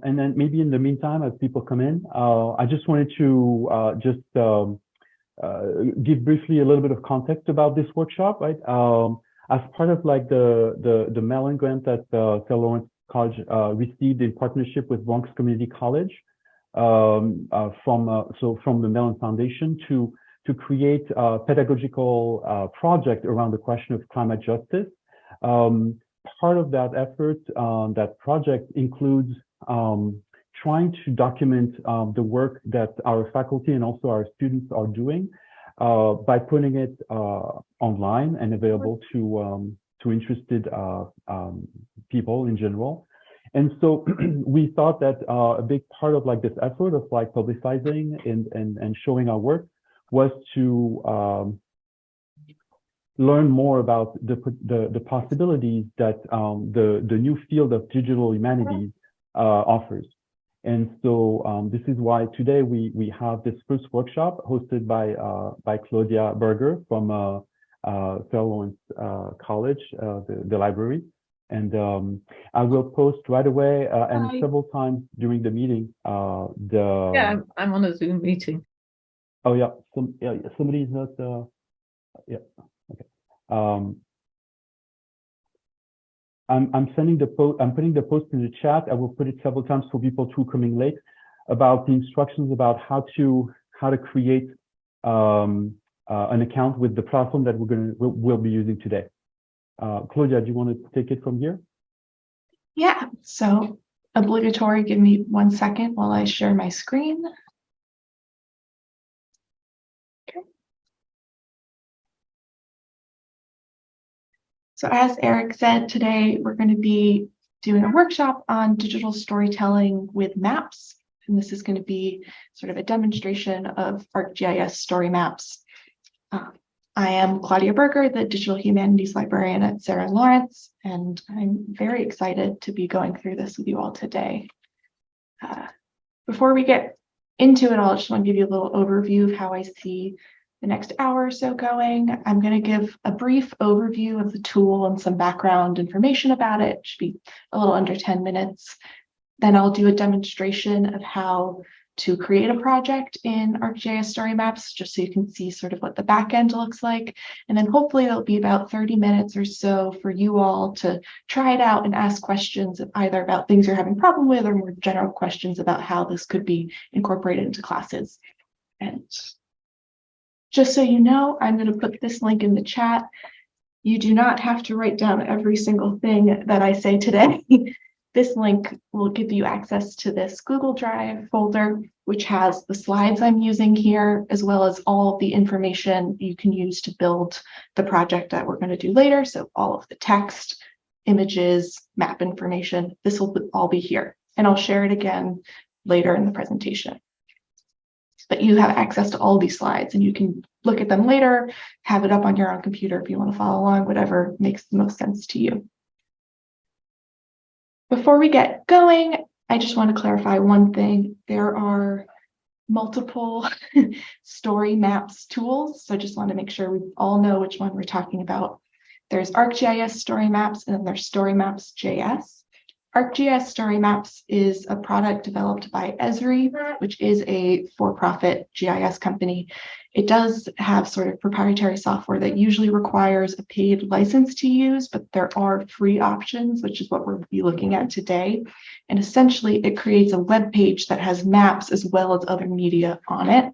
And then maybe in the meantime, as people come in, I just wanted to give briefly a little bit of context about this workshop, right? As part of like the Mellon grant that St. Lawrence College received in partnership with Bronx Community College from the Mellon Foundation to create a pedagogical project around the question of climate justice. Part of that effort, that project includes trying to document the work that our faculty and also our students are doing by putting it online and available to interested people in general. And so we thought that a big part of like this effort of like publicizing and showing our work was to learn more about the possibilities that the new field of digital humanities offers. And so this is why today we have this first workshop hosted by Claudia Berger from St. Lawrence College, the library. And I will post right away and several times during the meeting. Yeah, I'm on a Zoom meeting. Oh yeah, somebody's not. Yeah, okay. I'm sending the post. I'm putting the post in the chat. I will put it several times for people who are coming late about the instructions about how to create an account with the platform that we'll be using today. Claudia, do you want to take it from here? Yeah. So obligatory. Give me 1 second while I share my screen. Okay. So as Eric said, today we're going to be doing a workshop on digital storytelling with maps. And this is going to be sort of a demonstration of ArcGIS StoryMaps. I am Claudia Berger, the Digital Humanities Librarian at St. Lawrence, and I'm very excited to be going through this with you all today. Before we get into it all, I just want to give you a little overview of how I see the next hour or so going. I'm going to give a brief overview of the tool and some background information about it. It should be a little under 10 minutes. Then I'll do a demonstration of how to create a project in ArcGIS StoryMaps, just so you can see sort of what the back end looks like. And then hopefully it'll be about 30 minutes or so for you all to try it out and ask questions either about things you're having problem with or more general questions about how this could be incorporated into classes. And just so you know, I'm going to put this link in the chat. You do not have to write down every single thing that I say today. This link will give you access to this Google Drive folder, which has the slides I'm using here, as well as all of the information you can use to build the project that we're going to do later. So all of the text, images, map information, this will all be here. And I'll share it again later in the presentation. But you have access to all these slides and you can look at them later, have it up on your own computer if you want to follow along, whatever makes the most sense to you. Before we get going, I just want to clarify one thing. There are multiple StoryMaps tools, so I just want to make sure we all know which one we're talking about. There's ArcGIS StoryMaps and then there's StoryMaps.js. ArcGIS StoryMaps is a product developed by Esri, which is a for-profit GIS company. It does have sort of proprietary software that usually requires a paid license to use, but there are free options, which is what we'll be looking at today. And essentially, it creates a web page that has maps as well as other media on it.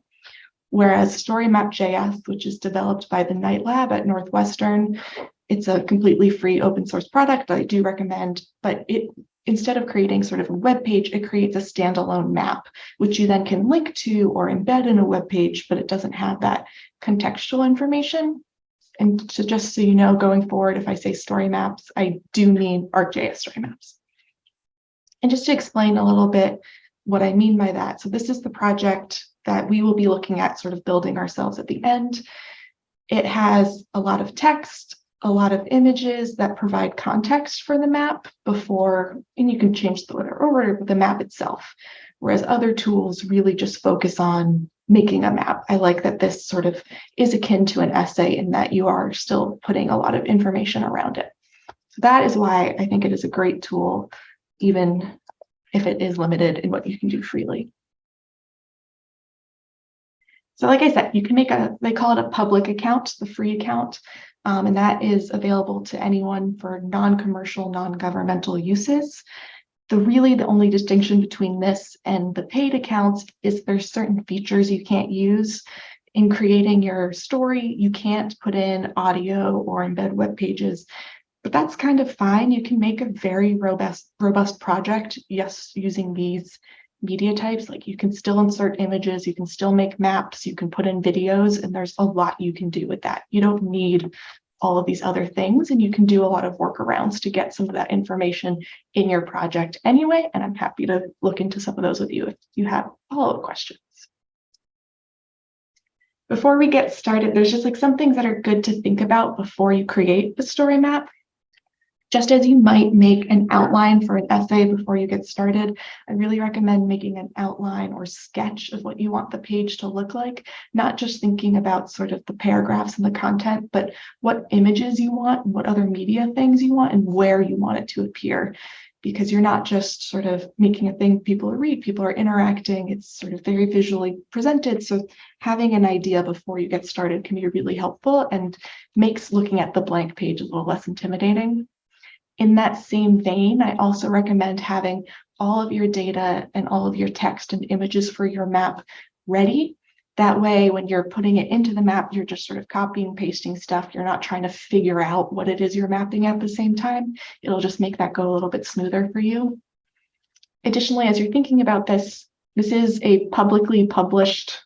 Whereas StoryMap.js, which is developed by the Knight Lab at Northwestern, it's a completely free open source product I do recommend, but instead of creating sort of a web page, it creates a standalone map, which you then can link to or embed in a web page, but it doesn't have that contextual information. And so just so you know, going forward, if I say StoryMaps, I do mean ArcGIS StoryMaps. And just to explain a little bit what I mean by that. So this is the project that we will be looking at sort of building ourselves at the end. It has a lot of text, a lot of images that provide context for the map before, and you can change the order of the map itself, whereas other tools really just focus on making a map. I like that this sort of is akin to an essay in that you are still putting a lot of information around it. So that is why I think it is a great tool, even if it is limited in what you can do freely. So like I said, you can make they call it a public account, the free account, and that is available to anyone for non-commercial, non-governmental uses. The only distinction between this and the paid accounts is there's certain features you can't use. In creating your story, you can't put in audio or embed web pages, but that's kind of fine. You can make a very robust project, yes, using these media types. Like you can still insert images, you can still make maps, you can put in videos, and there's a lot you can do with that. You don't need all of these other things, and you can do a lot of workarounds to get some of that information in your project anyway, and I'm happy to look into some of those with you if you have follow-up questions. Before we get started, there's just like some things that are good to think about before you create the story map. Just as you might make an outline for an essay before you get started, I really recommend making an outline or sketch of what you want the page to look like, not just thinking about sort of the paragraphs and the content, but what images you want, what other media things you want, and where you want it to appear. Because you're not just sort of making a thing people read, people are interacting, it's sort of very visually presented. So having an idea before you get started can be really helpful and makes looking at the blank page a little less intimidating. In that same vein, I also recommend having all of your data and all of your text and images for your map ready. That way, when you're putting it into the map, you're just sort of copying, pasting stuff. You're not trying to figure out what it is you're mapping at the same time. It'll just make that go a little bit smoother for you. Additionally, as you're thinking about this is a publicly published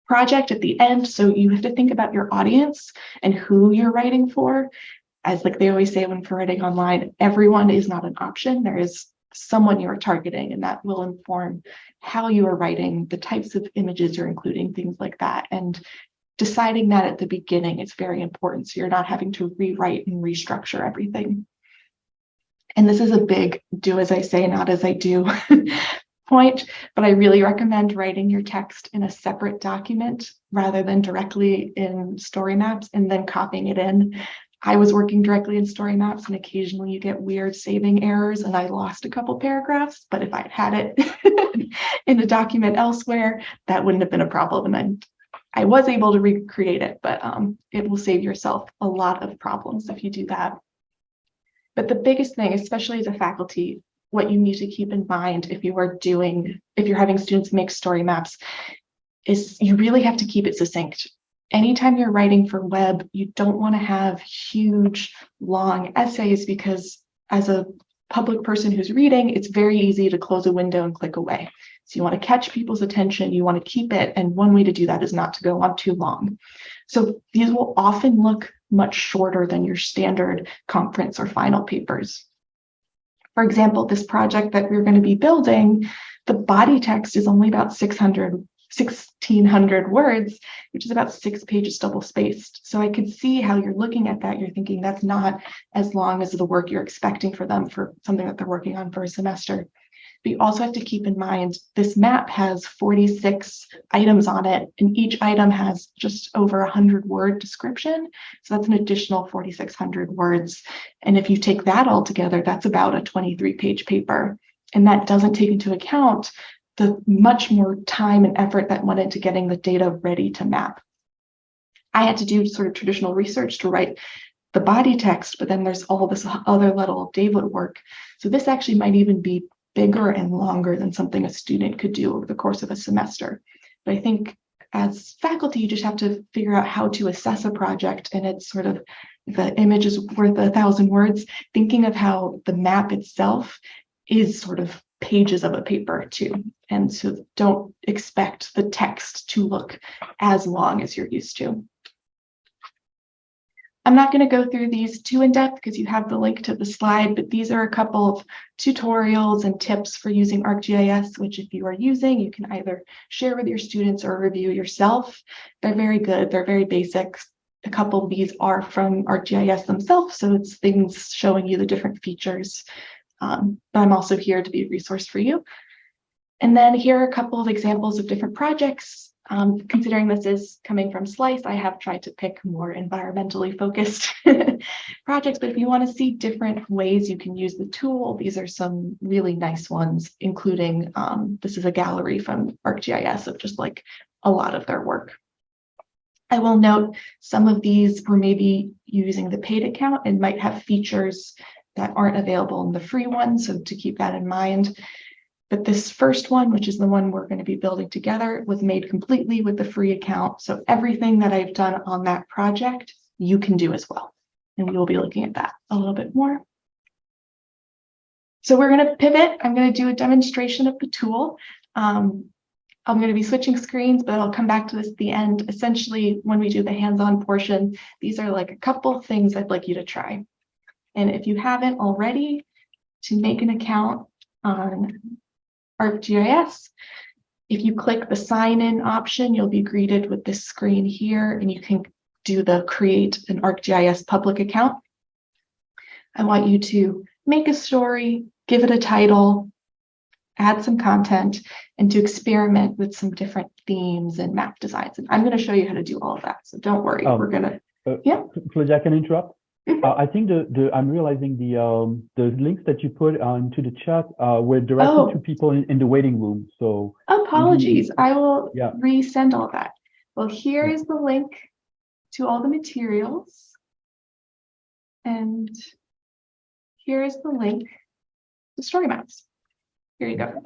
project at the end. So you have to think about your audience and who you're writing for. As like they always say when for writing online, everyone is not an option. There is someone you are targeting, and that will inform how you are writing, the types of images you're including, things like that. And deciding that at the beginning is very important, so you're not having to rewrite and restructure everything. And this is a big do as I say, not as I do point, but I really recommend writing your text in a separate document rather than directly in StoryMaps and then copying it in. I was working directly in StoryMaps, and occasionally you get weird saving errors, and I lost a couple paragraphs, but if I'd had it in a document elsewhere, that wouldn't have been a problem. And I was able to recreate it, but it will save yourself a lot of problems if you do that. But the biggest thing, especially as a faculty, what you need to keep in mind if you're having students make story maps is you really have to keep it succinct. Anytime you're writing for web, you don't want to have huge, long essays, because as a public person who's reading, it's very easy to close a window and click away. So you want to catch people's attention, you want to keep it, and one way to do that is not to go on too long. So these will often look much shorter than your standard conference or final papers. For example, this project that we're going to be building, the body text is only about 1,600 words, which is about 6 pages double spaced. So I could see how you're looking at that. You're thinking that's not as long as the work you're expecting for them for something that they're working on for a semester. But you also have to keep in mind this map has 46 items on it, and each item has just over 100-word description. So that's an additional 4,600 words. And if you take that all together, that's about a 23-page paper. And that doesn't take into account the much more time and effort that went into getting the data ready to map. I had to do sort of traditional research to write the body text, but then there's all this other little David work. So this actually might even be bigger and longer than something a student could do over the course of a semester. But I think as faculty, you just have to figure out how to assess a project, and it's sort of the image is worth 1,000 words, thinking of how the map itself is sort of pages of a paper too. And so don't expect the text to look as long as you're used to. I'm not going to go through these too in depth because you have the link to the slide, but these are a couple of tutorials and tips for using ArcGIS, which if you are using, you can either share with your students or review yourself. They're very good. They're very basic. A couple of these are from ArcGIS themselves, so it's things showing you the different features. But I'm also here to be a resource for you. And then here are a couple of examples of different projects. Considering this is coming from Slice, I have tried to pick more environmentally focused projects, but if you want to see different ways you can use the tool, these are some really nice ones, including this is a gallery from ArcGIS of just like a lot of their work. I will note some of these were maybe using the paid account and might have features that aren't available in the free one, so to keep that in mind. But this first one, which is the one we're going to be building together, was made completely with the free account. So everything that I've done on that project, you can do as well. And we will be looking at that a little bit more. So we're going to pivot. I'm going to do a demonstration of the tool. I'm going to be switching screens, but I'll come back to this at the end. Essentially, when we do the hands-on portion, these are like a couple things I'd like you to try. And if you haven't already, to make an account on ArcGIS, if you click the sign in option, you'll be greeted with this screen here, and you can do the create an ArcGIS public account. I want you to make a story, give it a title, add some content, and to experiment with some different themes and map designs. And I'm going to show you how to do all of that. So don't worry, we're going to, yeah. Claudia, can I interrupt? I think I'm realizing the links that you put into the chat were directed to people in the waiting room. So apologies, I will resend all of that. Well, here is the link to all the materials, and here is the link to StoryMaps. Here you go.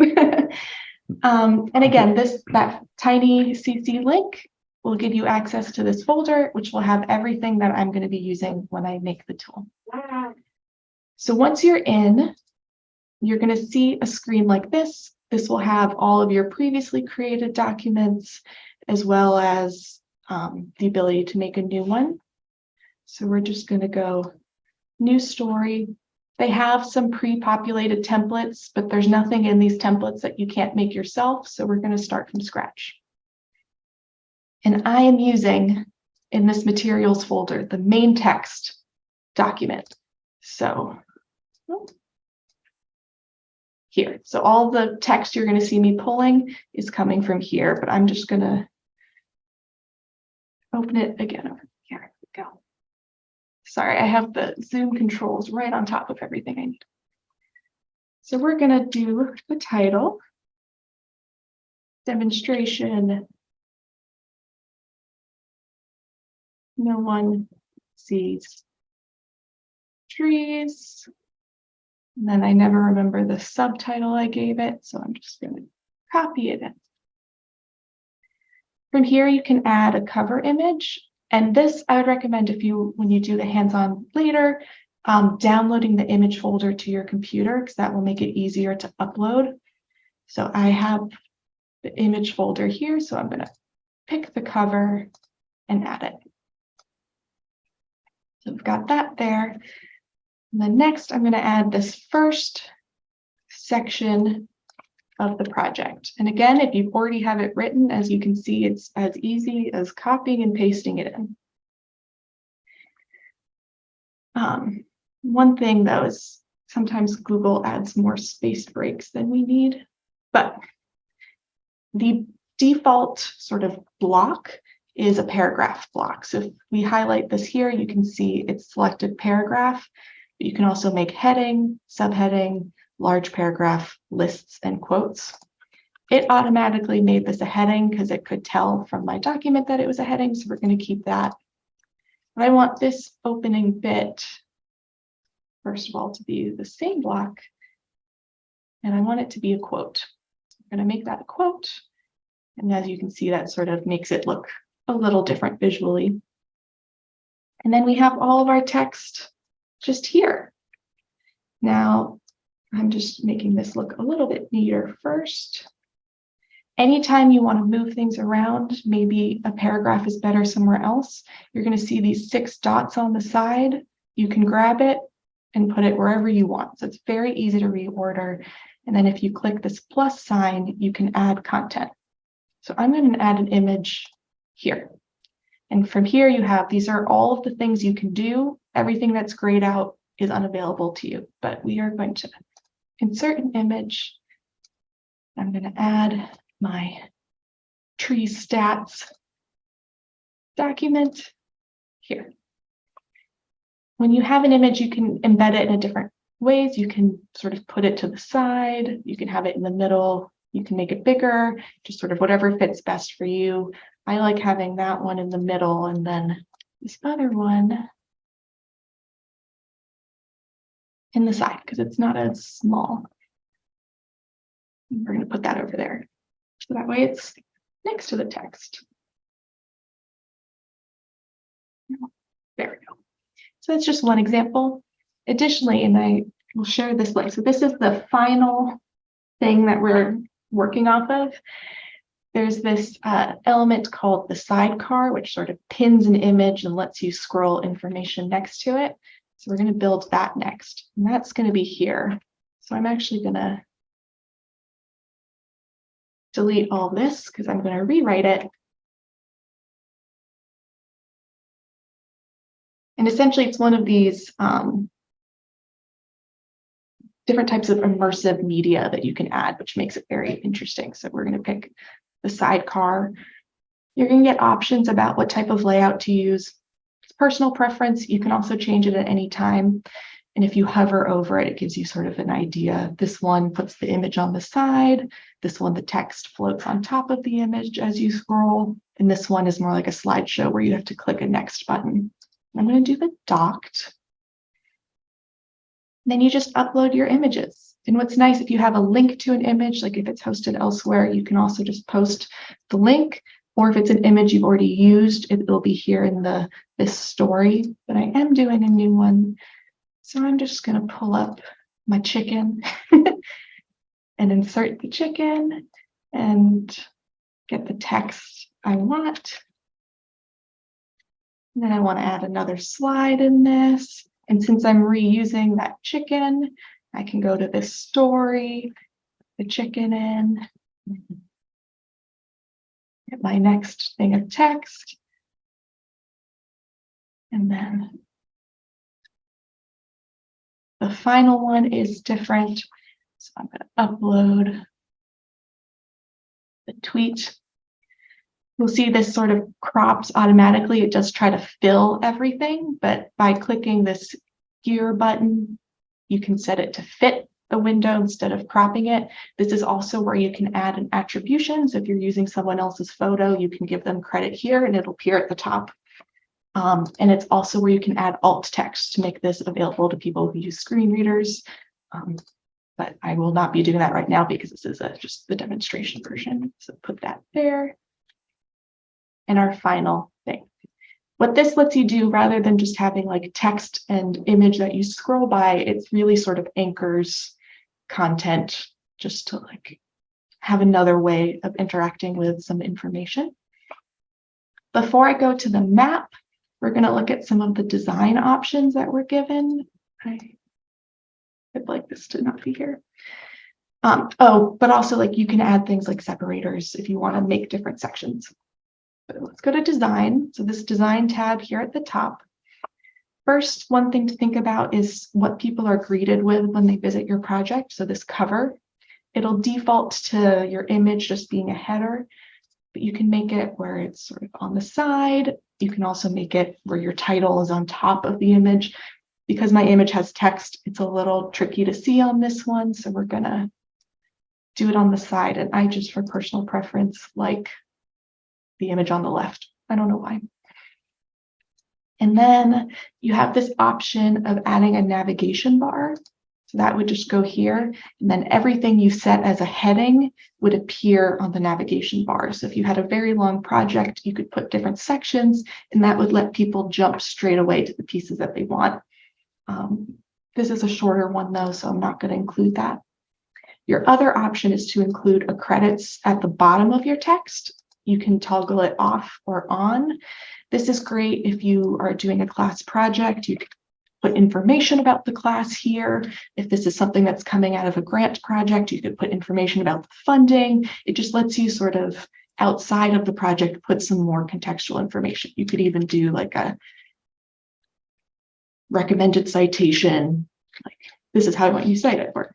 And again, that tiny CC link will give you access to this folder, which will have everything that I'm going to be using when I make the tool. So once you're in, you're going to see a screen like this. This will have all of your previously created documents, as well as the ability to make a new one. So we're just going to go new story. They have some pre-populated templates, but there's nothing in these templates that you can't make yourself. So we're going to start from scratch. And I am using, in this materials folder, the main text document. So here, so all the text you're going to see me pulling is coming from here, but I'm just going to open it again over here. We go. Sorry, I have the Zoom controls right on top of everything I need. So we're going to do the title, demonstration. No one sees trees. And then I never remember the subtitle I gave it, so I'm just going to copy it in. From here, you can add a cover image. And this I would recommend when you do the hands-on later, downloading the image folder to your computer, because that will make it easier to upload. So I have the image folder here, so I'm going to pick the cover and add it. So we've got that there. And then next, I'm going to add this first section of the project. And again, if you already have it written, as you can see, it's as easy as copying and pasting it in. One thing, though, is sometimes Google adds more space breaks than we need. But the default sort of block is a paragraph block. So if we highlight this here, you can see it's selected paragraph. But you can also make heading, subheading, large paragraph, lists, and quotes. It automatically made this a heading because it could tell from my document that it was a heading, so we're going to keep that. But I want this opening bit, first of all, to be the same block, and I want it to be a quote. I'm going to make that a quote, and as you can see, that sort of makes it look a little different visually. And then we have all of our text just here. Now, I'm just making this look a little bit neater first. Anytime you want to move things around, maybe a paragraph is better somewhere else, you're going to see these 6 dots on the side. You can grab it and put it wherever you want. So it's very easy to reorder. And then if you click this plus sign, you can add content. So I'm going to add an image here. And from here you have, these are all of the things you can do. Everything that's grayed out is unavailable to you, but we are going to insert an image. I'm going to add my tree stats document here. When you have an image, you can embed it in a different ways. You can sort of put it to the side. You can have it in the middle. You can make it bigger, just sort of whatever fits best for you. I like having that one in the middle and then this other one in the side because it's not as small. We're going to put that over there. So that way it's next to the text. There we go. So that's just one example. Additionally, and I will share this link. So this is the final thing that we're working off of. There's this element called the sidecar, which sort of pins an image and lets you scroll information next to it. So we're going to build that next, and that's going to be here. So I'm actually going to delete all this because I'm going to rewrite it. And essentially, it's one of these different types of immersive media that you can add, which makes it very interesting. So we're going to pick the sidecar. You're going to get options about what type of layout to use. It's personal preference. You can also change it at any time. And if you hover over it, it gives you sort of an idea. This one puts the image on the side. This one, the text floats on top of the image as you scroll. And this one is more like a slideshow where you have to click a next button. I'm going to do the docked. Then you just upload your images. And what's nice, if you have a link to an image, like if it's hosted elsewhere, you can also just post the link. Or if it's an image you've already used, it'll be here in this story. But I am doing a new one. So I'm just going to pull up my chicken and insert the chicken and get the text I want. And then I want to add another slide in this. And since I'm reusing that chicken, I can go to this story, the chicken in, get my next thing of text. And then the final one is different. So I'm going to upload the tweet. You'll see this sort of crops automatically. It does try to fill everything, but by clicking this gear button, you can set it to fit the window instead of cropping it. This is also where you can add an attribution. So if you're using someone else's photo, you can give them credit here and it'll appear at the top. And it's also where you can add alt text to make this available to people who use screen readers. But I will not be doing that right now because this is just the demonstration version. So put that there. And our final thing. What this lets you do, rather than just having like text and image that you scroll by, it's really sort of anchors content just to like have another way of interacting with some information. Before I go to the map, we're going to look at some of the design options that we're given. I'd like this to not be here. But also like you can add things like separators if you want to make different sections. Let's go to design. So this design tab here at the top. First, one thing to think about is what people are greeted with when they visit your project. So this cover, it'll default to your image just being a header, but you can make it where it's sort of on the side. You can also make it where your title is on top of the image. Because my image has text, it's a little tricky to see on this one. So we're gonna do it on the side. And I just, for personal preference, like the image on the left. I don't know why. And then you have this option of adding a navigation bar. So that would just go here. And then everything you set as a heading would appear on the navigation bar. So if you had a very long project, you could put different sections and that would let people jump straight away to the pieces that they want. This is a shorter one though, so I'm not going to include that. Your other option is to include a credits at the bottom of your text. You can toggle it off or on. This is great if you are doing a class project. You can put information about the class here. If this is something that's coming out of a grant project, you could put information about the funding. It just lets you sort of outside of the project put some more contextual information. You could even do like a recommended citation, like this is how I want you to cite it, or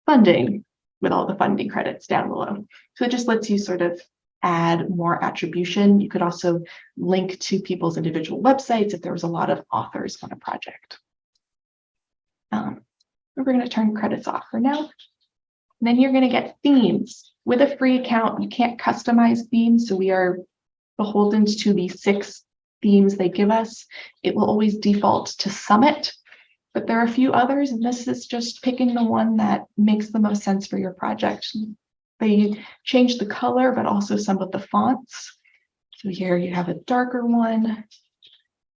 funding, with all the funding credits down below. So it just lets you sort of add more attribution. You could also link to people's individual websites if there was a lot of authors on a project. We're going to turn credits off for now. And then you're going to get themes. With a free account, you can't customize themes, so we are beholden to the 6 themes they give us. It will always default to Summit, but there are a few others, and this is just picking the one that makes the most sense for your project. They change the color, but also some of the fonts. So here you have a darker one.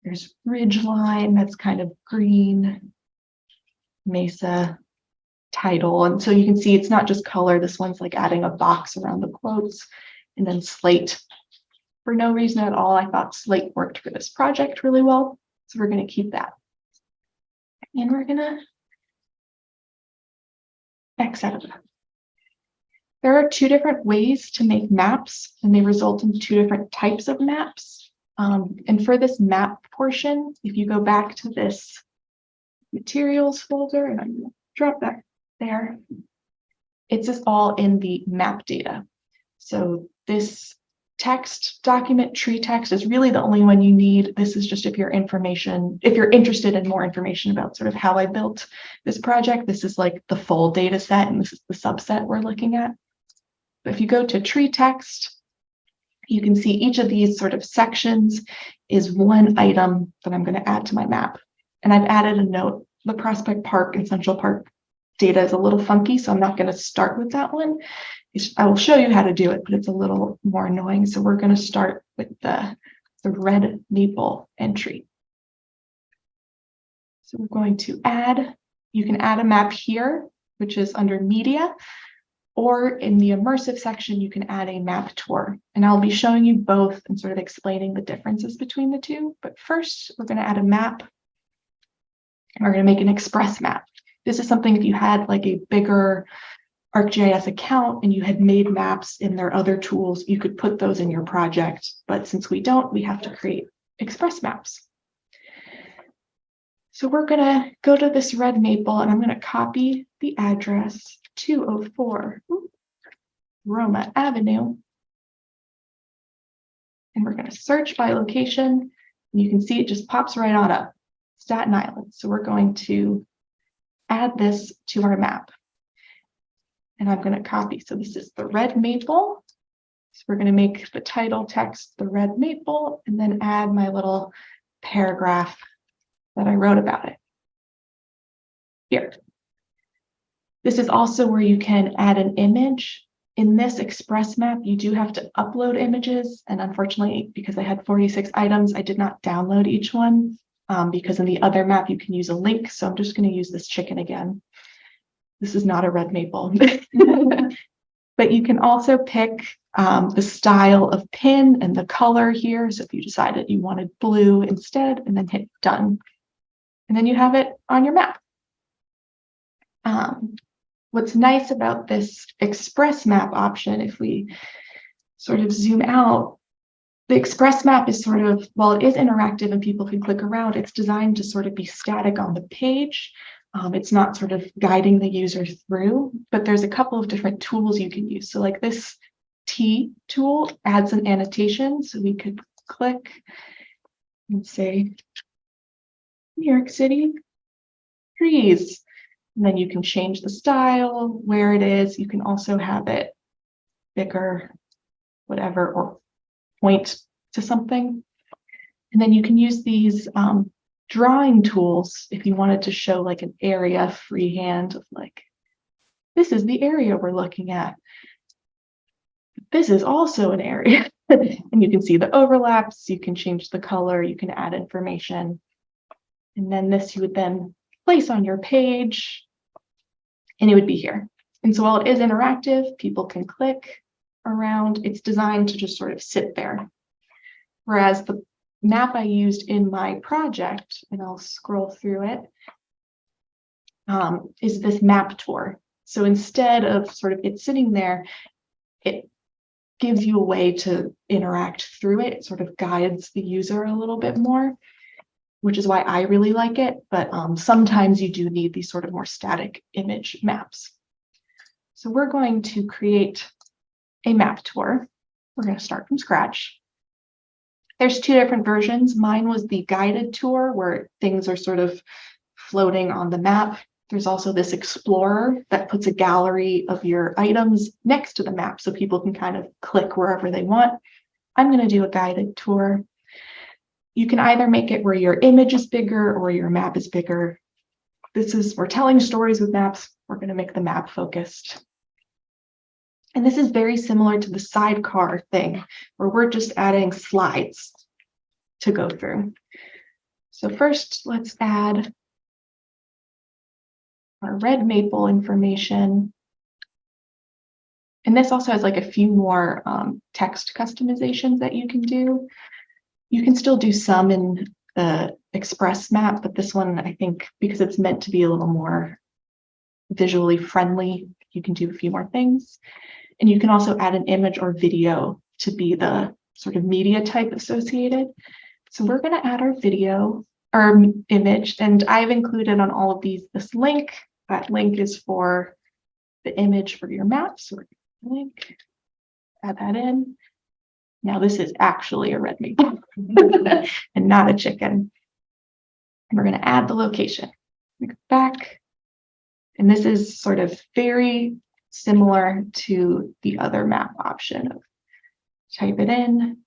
There's Ridgeline, that's kind of green. Mesa, title. And so you can see it's not just color. This one's like adding a box around the quotes. And then slate. For no reason at all, I thought slate worked for this project really well. So we're going to keep that. And we're going to X out of that. There are 2 different ways to make maps, and they result in 2 different types of maps. And for this map portion, if you go back to this materials folder, and I'm going to drop that there, it's just all in the map data. So this text document, tree text, is really the only one you need. This is just if you're interested in more information about sort of how I built this project. This is like the full data set, and this is the subset we're looking at. But if you go to tree text, you can see each of these sort of sections is one item that I'm going to add to my map. And I've added a note. The Prospect Park and Central Park data is a little funky, so I'm not going to start with that one. I will show you how to do it, but it's a little more annoying. So we're going to start with the red maple entry. So we're going to add, you can add a map here, which is under media, or in the immersive section, you can add a map tour. And I'll be showing you both and sort of explaining the differences between the 2. But first, we're going to add a map. And we're going to make an express map. This is something if you had like a bigger ArcGIS account and you had made maps in their other tools, you could put those in your project. But since we don't, we have to create express maps. So we're going to go to this red maple, and I'm going to copy the address 204 Roma Avenue. And we're going to search by location. And you can see it just pops right on up. Staten Island. So we're going to add this to our map. And I'm going to copy. So this is the red maple. So we're going to make the title text the red maple, and then add my little paragraph that I wrote about it here. This is also where you can add an image. In this express map, you do have to upload images. And unfortunately, because I had 46 items, I did not download each one. Because in the other map, you can use a link. So I'm just going to use this chicken again. This is not a red maple. But you can also pick the style of pin and the color here. So if you decided you wanted blue instead, and then hit done. And then you have it on your map. What's nice about this express map option, if we sort of zoom out, the express map is sort of, while it is interactive and people can click around, it's designed to sort of be static on the page. It's not sort of guiding the user through, but there's a couple of different tools you can use. So like this T tool adds an annotation. So we could click and say, New York City, trees. And then you can change the style, where it is. You can also have it bigger, whatever, or point to something. And then you can use these drawing tools if you wanted to show like an area freehand of like, this is the area we're looking at. This is also an area. And you can see the overlaps, you can change the color, you can add information. And then this you would then place on your page, and it would be here. And so while it is interactive, people can click around. It's designed to just sort of sit there. Whereas the map I used in my project, and I'll scroll through it, is this map tour. So instead of sort of it sitting there, it gives you a way to interact through it. It sort of guides the user a little bit more, which is why I really like it. But sometimes you do need these sort of more static image maps. So we're going to create a map tour. We're going to start from scratch. There's two different versions. Mine was the guided tour where things are sort of floating on the map. There's also this explorer that puts a gallery of your items next to the map so people can kind of click wherever they want. I'm going to do a guided tour. You can either make it where your image is bigger or your map is bigger. We're telling stories with maps. We're going to make the map focused. And this is very similar to the sidecar thing, where we're just adding slides to go through. So first, let's add our red maple information. And this also has like a few more text customizations that you can do. You can still do some in the Express map, but this one, I think, because it's meant to be a little more visually friendly, you can do a few more things. And you can also add an image or video to be the sort of media type associated. So we're going to add our video, our image, and I've included on all of these this link. That link is for the image for your map. So we're going to link, add that in. Now this is actually a red maple and not a chicken. And we're going to add the location. We go back. And this is sort of very similar to the other map option of type it in,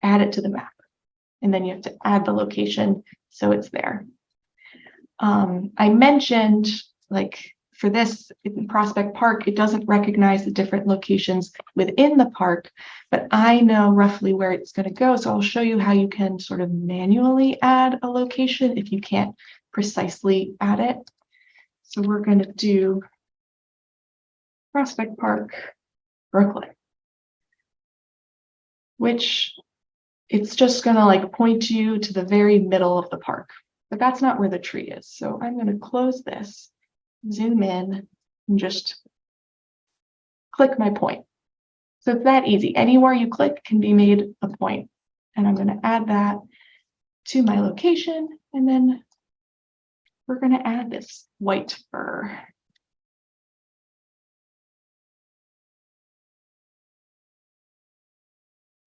add it to the map, and then you have to add the location so it's there. I mentioned, like, for this in Prospect Park, it doesn't recognize the different locations within the park, but I know roughly where it's going to go. So I'll show you how you can sort of manually add a location if you can't precisely add it. So we're going to do Prospect Park, Brooklyn, which it's just going to like point you to the very middle of the park, but that's not where the tree is. So I'm going to close this, zoom in, and just click my point. So it's that easy. Anywhere you click can be made a point. And I'm going to add that to my location. And then we're going to add this white fur.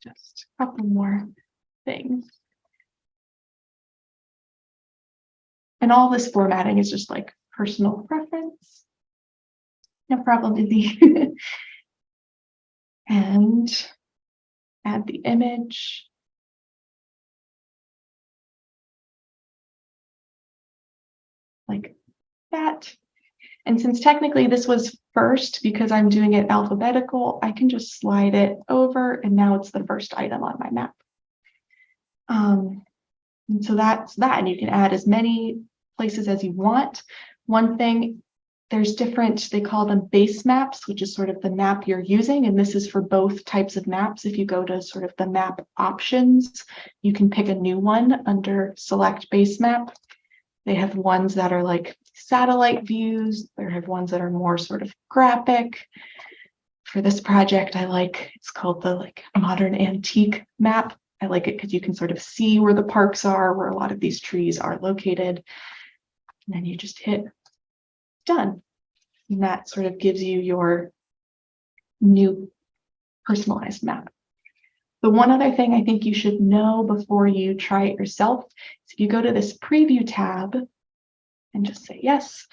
Just a couple more things. And all this formatting is just like personal preference. No problem, Izzy. And add the image. Like that. And since technically this was first because I'm doing it alphabetical, I can just slide it over and now it's the first item on my map. And so that's that. And you can add as many places as you want. One thing, there's different, they call them base maps, which is sort of the map you're using. And this is for both types of maps. If you go to sort of the map options, you can pick a new one under select base map. They have ones that are like satellite views. They have ones that are more sort of graphic. For this project, it's called the like modern antique map. I like it because you can sort of see where the parks are, where a lot of these trees are located. And then you just hit done. And that sort of gives you your new personalized map. The one other thing I think you should know before you try it yourself is if you go to this preview tab and just say yes,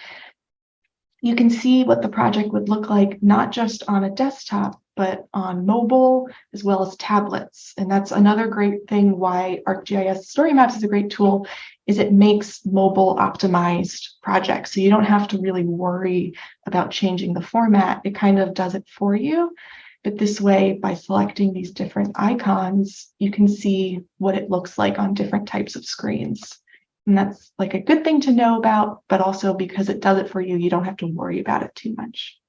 you can see what the project would look like, not just on a desktop, but on mobile as well as tablets. And that's another great thing why ArcGIS StoryMaps is a great tool, is it makes mobile optimized projects. So you don't have to really worry about changing the format. It kind of does it for you. But this way, by selecting these different icons, you can see what it looks like on different types of screens. And that's like a good thing to know about, but also because it does it for you, you don't have to worry about it too much.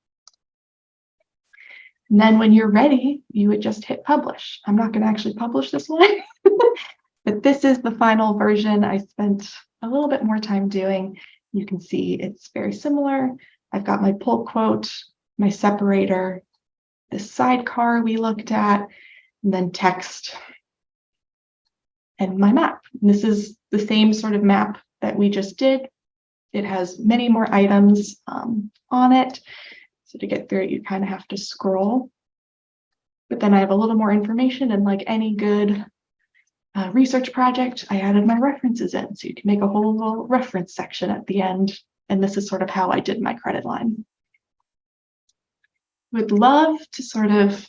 And then when you're ready, you would just hit publish. I'm not going to actually publish this one, but this is the final version. I spent a little bit more time doing. You can see it's very similar. I've got my pull quote, my separator, the sidecar we looked at, and then text and my map. And this is the same sort of map that we just did, it has many more items on it. So to get through it, you kind of have to scroll. But then I have a little more information, and like any good research project, I added my references in. So you can make a whole little reference section at the end. And this is sort of how I did my credit line. Would love to sort of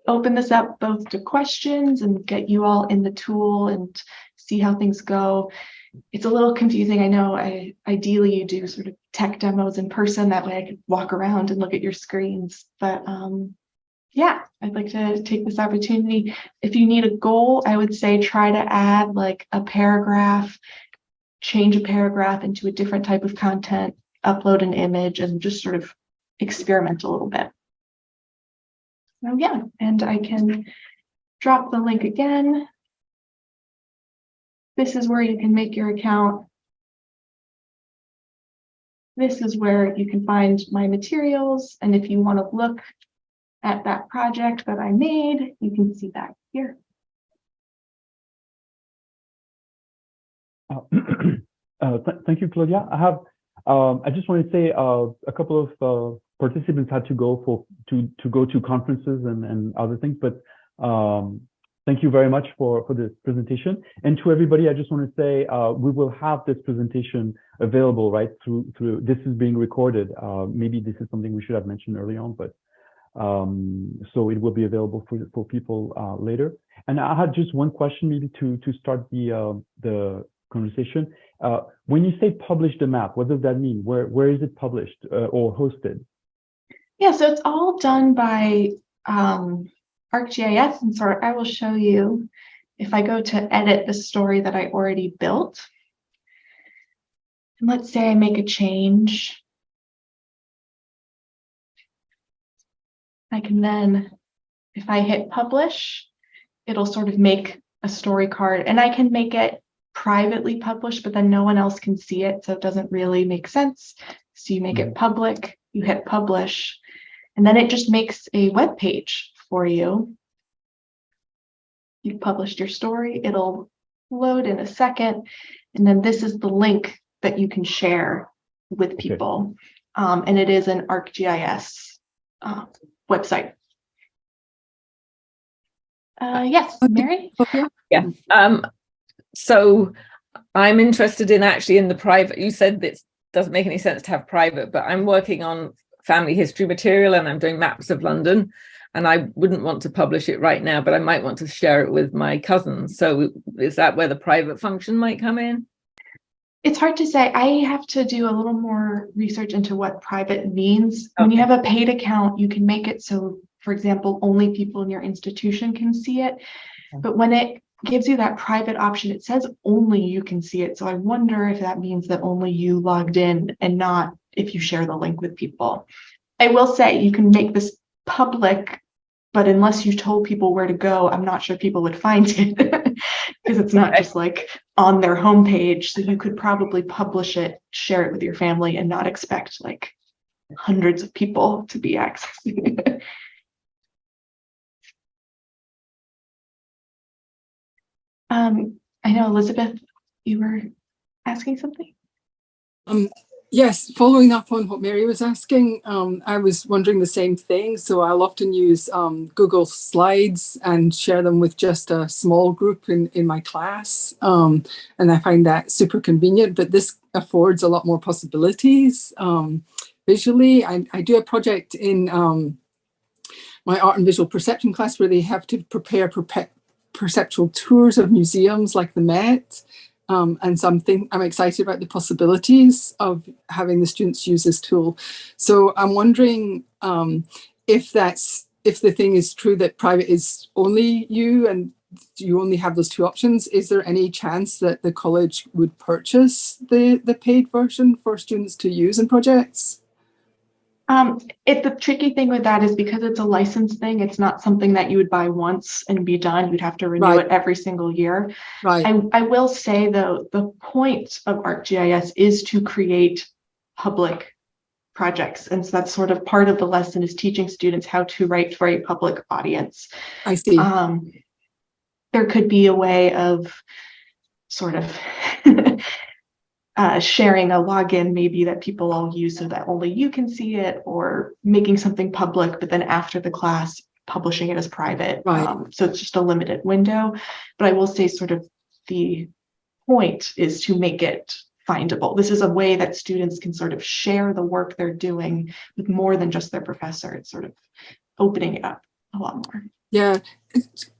open this up both to questions and get you all in the tool and see how things go. It's a little confusing. I know ideally you do sort of tech demos in person. That way I could walk around and look at your screens. But yeah, I'd like to take this opportunity. If you need a goal, I would say try to add like a paragraph, change a paragraph into a different type of content, upload an image, and just sort of experiment a little bit. So yeah, and I can drop the link again. This is where you can make your account. This is where you can find my materials. And if you want to look at that project that I made, you can see that here. Thank you, Claudia. I just want to say a couple of participants had to go to conferences and other things, but thank you very much for this presentation. And to everybody, I just want to say we will have this presentation available, right, through this is being recorded. Maybe this is something we should have mentioned early on, but so it will be available for people later. And I had just one question, maybe to start the conversation. When you say publish the map, what does that mean? Where is it published or hosted? Yeah, so it's all done by ArcGIS, and so I will show you if I go to edit the story that I already built. And let's say I make a change. I can then, if I hit publish, it'll sort of make a story card, and I can make it privately published, but then no one else can see it, so it doesn't really make sense. So you make it public, you hit publish, and then it just makes a web page for you. You've published your story, it'll load in a second, and then this is the link that you can share with people. Okay. And it is an ArcGIS website. Yes, Mary? Yeah. So I'm interested in actually in the private. You said this doesn't make any sense to have private, but I'm working on family history material and I'm doing maps of London, and I wouldn't want to publish it right now, but I might want to share it with my cousins. So is that where the private function might come in? It's hard to say. I have to do a little more research into what private means. Okay. When you have a paid account, you can make it so, for example, only people in your institution can see it. But when it gives you that private option, it says only you can see it. So I wonder if that means that only you logged in and not if you share the link with people. I will say you can make this public, but unless you told people where to go, I'm not sure people would find it because it's not just like on their homepage. So you could probably publish it, share it with your family, and not expect like hundreds of people to be accessing it. I know, Elizabeth, you were asking something? Yes, following up on what Mary was asking, I was wondering the same thing. So I'll often use Google Slides and share them with just a small group in my class. And I find that super convenient, but this affords a lot more possibilities. Visually, I do a project in my art and visual perception class where they have to prepare perceptual tours of museums like the Met. And so I'm excited about the possibilities of having the students use this tool. So I'm wondering if the thing is true that private is only you and you only have those two options, is there any chance that the college would purchase the paid version for students to use in projects? The tricky thing with that is because it's a license thing, it's not something that you would buy once and be done. You'd have to renew it every single year. Right. I will say, though, the point of ArcGIS is to create public projects. And so that's sort of part of the lesson, is teaching students how to write for a public audience. I see. There could be a way of sort of sharing a login maybe that people all use so that only you can see it, or making something public, but then after the class, publishing it as private. Right. So it's just a limited window. But I will say sort of the point is to make it findable. This is a way that students can sort of share the work they're doing with more than just their professor. It's sort of opening it up a lot more. Yeah.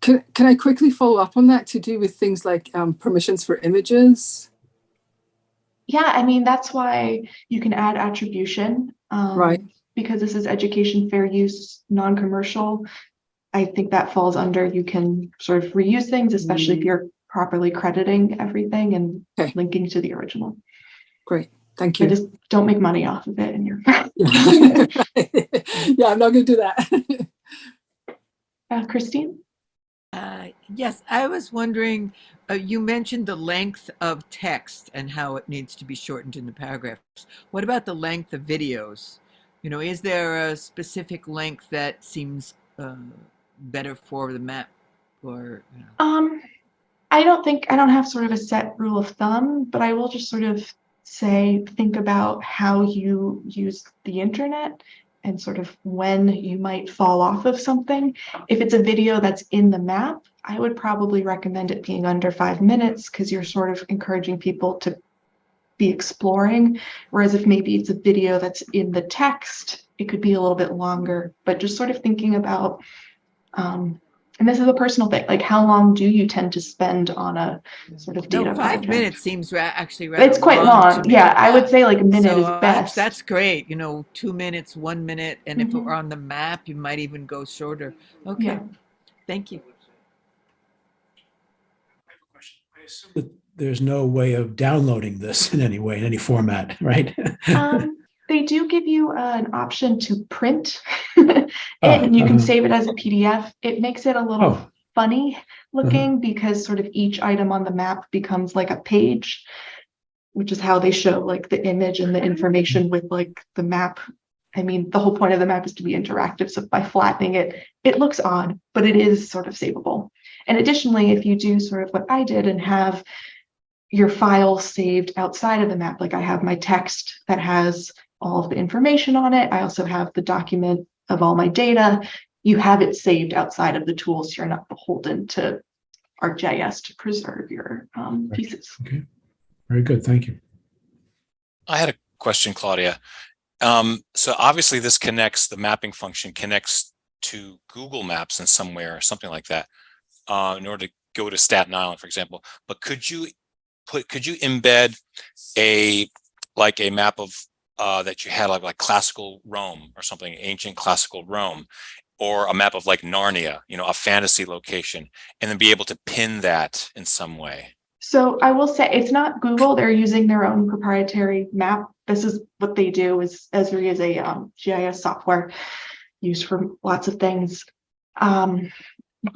Can I quickly follow up on that to do with things like permissions for images? Yeah, I mean, that's why you can add attribution. Right. Because this is education fair use, non-commercial. I think that falls under, you can sort of reuse things, especially if you're properly crediting everything and linking to the original. Great, thank you. But just don't make money off of it, and you're yeah, I'm not going to do that. Christine? Yes, I was wondering, you mentioned the length of text and how it needs to be shortened in the paragraphs. What about the length of videos? You know, is there a specific length that seems better for the map? Or you know? I don't have sort of a set rule of thumb, but I will just sort of say, think about how you use the internet and sort of when you might fall off of something. If it's a video that's in the map, I would probably recommend it being under 5 minutes, because you're sort of encouraging people to be exploring. Whereas if maybe it's a video that's in the text, it could be a little bit longer. But just sort of thinking about, and this is a personal thing, like how long do you tend to spend on a sort of data project? 5 minutes seems actually rather It's quite long. Yeah, I would say like a minute so, is best. That's great. You know, 2 minutes, 1 minute, and if it were on the map, you might even go shorter. Okay, yeah. Thank you. I have a question. I assume that there's no way of downloading this in any way, in any format, right? They do give you an option to print it, and you can save it as a PDF. It makes it a little funny looking because sort of each item on the map becomes like a page, which is how they show like the image and the information with like the map. I mean, the whole point of the map is to be interactive. So by flattening it, it looks odd, but it is sort of savable. And additionally, if you do sort of what I did and have your file saved outside of the map, like I have my text that has all of the information on it. I also have the document of all my data. You have it saved outside of the tool, so you're not beholden to ArcGIS to preserve your pieces. Okay, very good, thank you. I had a question, Claudia. So obviously this connects, the mapping function connects to Google Maps in some way or something like that in order to go to Staten Island, for example. But could you embed a map of that you had like classical Rome or something, ancient classical Rome, or a map of like Narnia, you know, a fantasy location, and then be able to pin that in some way? So I will say it's not Google. They're using their own proprietary map. This is what they do. Is Esri is a GIS software used for lots of things.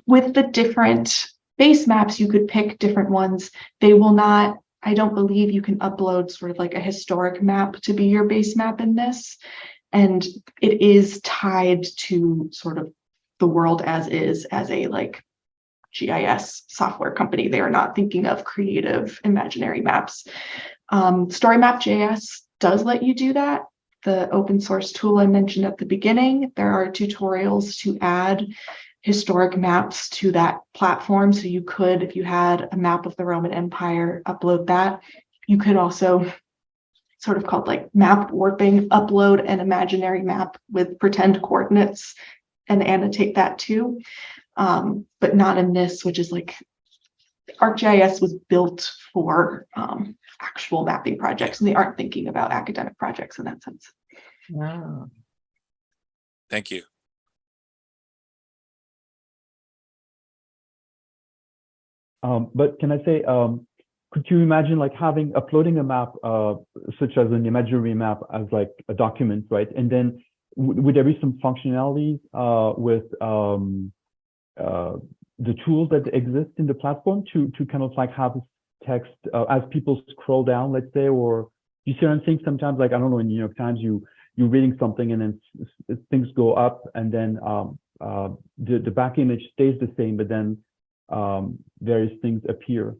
With the different base maps, you could pick different ones. They will not, I don't believe you can upload sort of like a historic map to be your base map in this. And it is tied to sort of the world as is, as a like GIS software company. They are not thinking of creative imaginary maps. StoryMap.js does let you do that. The open source tool I mentioned at the beginning, there are tutorials to add historic maps to that platform. So you could, if you had a map of the Roman Empire, upload that. You could also, sort of called like map warping, upload an imaginary map with pretend coordinates and annotate that too. But not in this, which is like ArcGIS was built for actual mapping projects, and they aren't thinking about academic projects in that sense. Wow. Thank you. But can I say, could you imagine like uploading a map, such as an imaginary map, as like a document, right? And then would there be some functionalities with the tools that exist in the platform to kind of like have text as people scroll down, let's say, or you see what I'm saying? Sometimes, like, I don't know, in New York Times, you're reading something and then things go up, and then the back image stays the same, but then various things appear.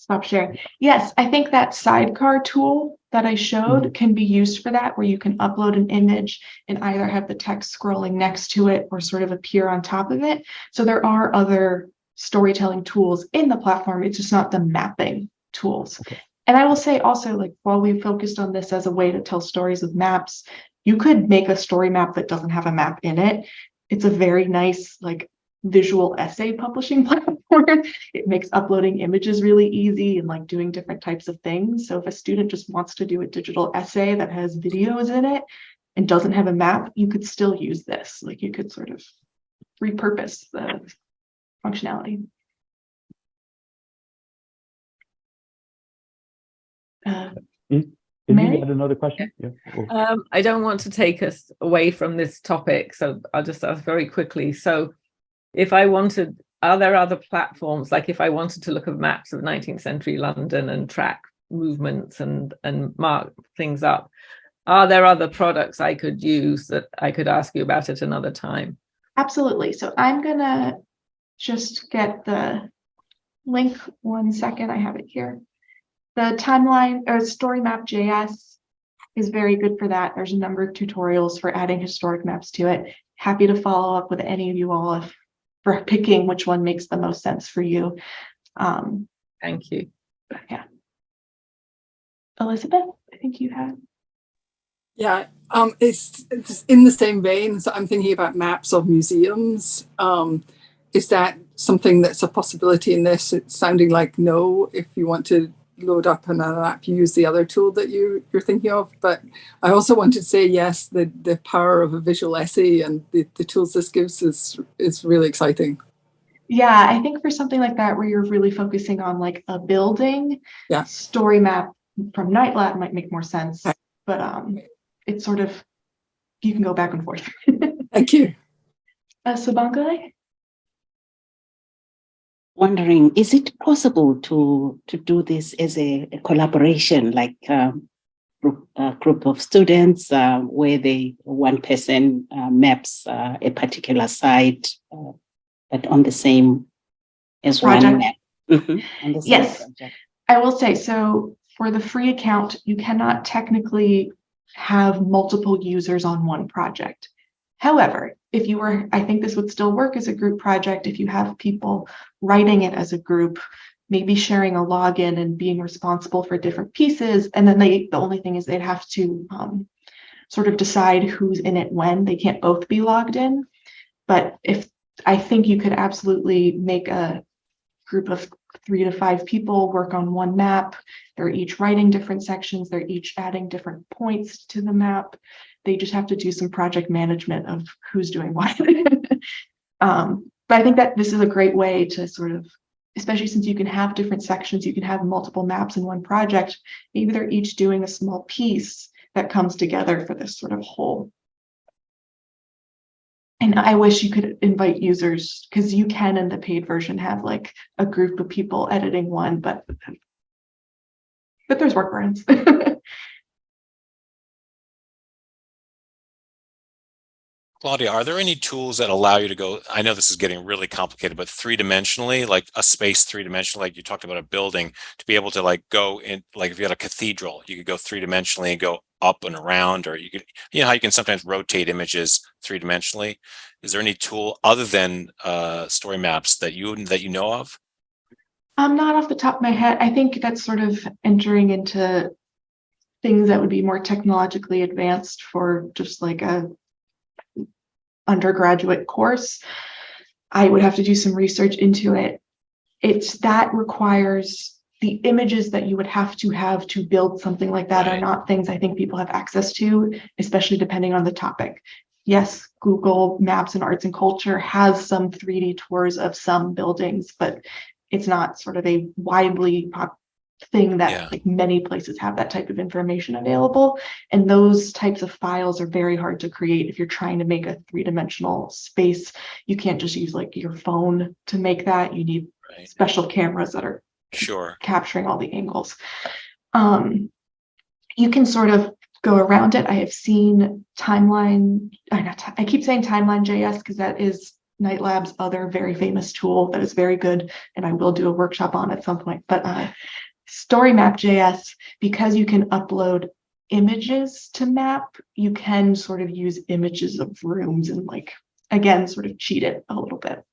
stop share. Yes, I think that sidecar tool that I showed can be used for that, where you can upload an image and either have the text scrolling next to it or sort of appear on top of it. So there are other storytelling tools in the platform. It's just not the mapping tools. Okay. And I will say also, like, while we focused on this as a way to tell stories with maps, you could make a story map that doesn't have a map in it. It's a very nice, like, visual essay publishing platform. It makes uploading images really easy and like doing different types of things. So if a student just wants to do a digital essay that has videos in it and doesn't have a map, you could still use this. Like, you could sort of repurpose the functionality. Mary? You had another question? Yeah. I don't want to take us away from this topic, so I'll just ask very quickly. So if I wanted, are there other platforms, like if I wanted to look at maps of 19th century London and track movements and mark things up, are there other products I could use that I could ask you about at another time? Absolutely. So I'm gonna just get the link 1 second. I have it here. The timeline or StoryMap.js is very good for that. There's a number of tutorials for adding historic maps to it. Happy to follow up with any of you all for picking which one makes the most sense for you. Thank you. Yeah. Elizabeth, I think you had. Yeah, it's in the same vein. So I'm thinking about maps of museums. Is that something that's a possibility in this? It's sounding like no. If you want to load up another app, you use the other tool that you're thinking of. But I also want to say yes, the power of a visual essay and the tools this gives is really exciting. Yeah, I think for something like that where you're really focusing on like a building, yeah, story map from Nightlab might make more sense. But it's sort of, you can go back and forth. Thank you. Subangale? Wondering, is it possible to do this as a collaboration, like a group of students where one person maps a particular site, but on the same as project. One map? Mm-hmm. On the same Yes, project. I will say, so for the free account, you cannot technically have multiple users on one project. However, if you were, I think this would still work as a group project if you have people writing it as a group, maybe sharing a login and being responsible for different pieces. And then the only thing is they'd have to sort of decide who's in it when. They can't both be logged in. But I think you could absolutely make a group of 3 to 5 people work on one map. They're each writing different sections. They're each adding different points to the map. They just have to do some project management of who's doing what. But I think that this is a great way to sort of, especially since you can have different sections, you can have multiple maps in one project. Maybe they're each doing a small piece that comes together for this sort of whole. And I wish you could invite users, because you can in the paid version have like a group of people editing one, but there's workarounds. Claudia, are there any tools that allow you to go, I know this is getting really complicated, but three-dimensionally, like a space three-dimensionally, like you talked about a building, to be able to like go in, like if you had a cathedral, you could go three-dimensionally and go up and around, or you could, you know how you can sometimes rotate images three-dimensionally. Is there any tool other than story maps that you know of? Not off the top of my head. I think that's sort of entering into things that would be more technologically advanced for just like a undergraduate course. I would have to do some research into it. That requires the images that you would have to build something like that. Right. Are not things I think people have access to, especially depending on the topic. Yes, Google Maps and Arts and Culture has some 3D tours of some buildings, but it's not sort of a widely thing that like many places have that type of information available. And those types of files are very hard to create if you're trying to make a 3-dimensional space. You can't just use like your phone to make that. You need special cameras that are capturing all the angles. You can sort of go around it. I have seen Timeline, I keep saying Timeline.js because that is Night Lab's other very famous tool that is very good, and I will do a workshop on at some point. But StoryMap.js, because you can upload images to map, you can sort of use images of rooms and like, again, sort of cheat it a little bit.